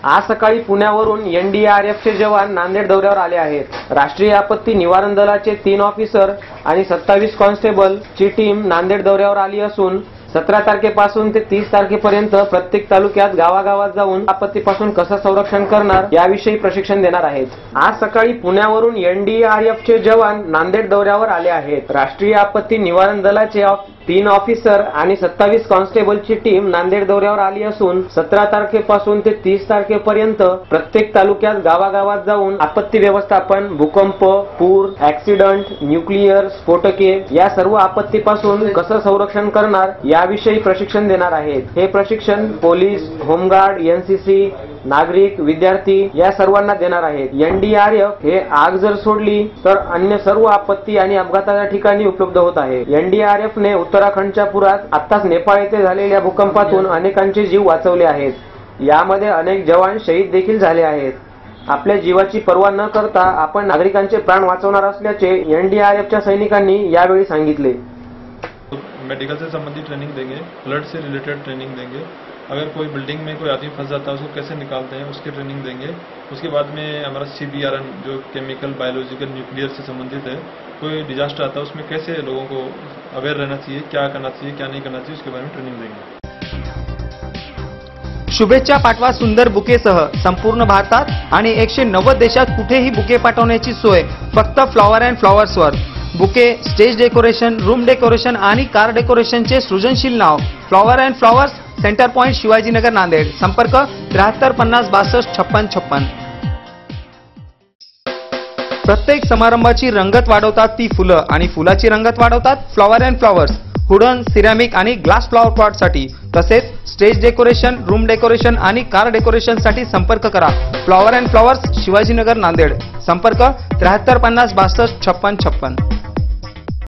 आज सकाळी पुण्यावरून एनडीआरएफचे जवान नांदेड दौऱ्यावर आले आहेत। राष्ट्रीय आपत्ती निवारण दलाचे 3 ऑफिसर आणि 27 कॉन्स्टेबल ची टीम नांदेड दौऱ्यावर आली असून 17 तारखेपासून ते 30 तारखेपर्यंत प्रत्येक तालुक्यात गावागावात जाऊन आपत्तीपासून कसं संरक्षण करणार याविषयी प्रशिक्षण देणार आहेत। आज सकाळी पुण्यावरून एनडीआरएफचे जवान नांदेड दौऱ्यावर आले आहेत। राष्ट्रीय आपत्ती निवारण दलाचे 3 ऑफिसर आणि 27 कॉन्स्टेबलची टीम नांदेड दौऱ्यावर आली असून 17 तारखेपासून ते 30 तारखेपर्यंत प्रत्येक तालुक्यात गावागावात जाऊन आपत्ती व्यवस्थापन, भूकंप, पूर, ऍक्सिडेंट, न्यूक्लिअर स्फोटके या सर्व आपत्तीपासून कसं संरक्षण करणार याविषयी प्रशिक्षण देणार आहेत। हे प्रशिक्षण पोलीस, होमगार्ड, एनसीसी, नागरिक, विद्यार्थी या सर्वांना देणार आहेत। एनडीआरएफ हे आग जर सोडली तर अन्य सर्व आपत्ती आणि अपघाताच्या ठिकाणी उपलब्ध होत आहे। एनडीआरएफने उत्तराखंडच्या पुरात आत्ताच नेपाळ येथे झालेल्या भूकंपातून अनेकांचे जीव वाचवले आहेत। यामध्ये अनेक जवान शहीद देखील झाले आहेत। आपल्या जीवाची पर्वा न करता आपण नागरिकांचे प्राण वाचवणार असल्याचे एनडीआरएफच्या सैनिकांनी यावेळी सांगितले। मेडिकल से संबंधित ट्रेनिंग देंगे, फ्लड से रिलेटेड ट्रेनिंग देंगे, अगर कोई बिल्डिंग में कोई आदमी फंस जाता है उसको कैसे निकालते हैं उसकी ट्रेनिंग देंगे। उसके बाद में हमारा CBRN जो केमिकल, बायोलॉजिकल, न्यूक्लियर से संबंधित है, कोई डिजास्टर आता है उसमें कैसे लोगों को अवेयर रहना चाहिए, क्या करना चाहिए, क्या नहीं करना चाहिए, उसके बारे में ट्रेनिंग देंगे। शुभेच्छा पाठवा सुंदर बुकेसह संपूर्ण भारतात आणि 190 देशात कुठेही बुके पाठवण्याची सोय फक्त फ्लॉवर अँड फ्लॉवर्सवर। Bouquet, stage decoration, room decoration आणि कार डेकोरेशनचे सृजनशील नाव flower and flowers, centre point, Shivajinagar, Nanded. संपर्क 73 50 62 56 56। प्रत्येक समारंभाची रंगत वाढवतात ती फुलं आणि फुलाची रंगत वाढवतात flower and flowers. Wooden, ceramic आणि ग्लास फ्लॉवर पॉटसाठी तसेच स्टेज डेकोरेशन, रूम डेकोरेशन आणि कार डेकोरेशन साठी संपर्क करा flower and flowers, Shivajinagar, Nanded. संपर्क 73 50 62 56 56।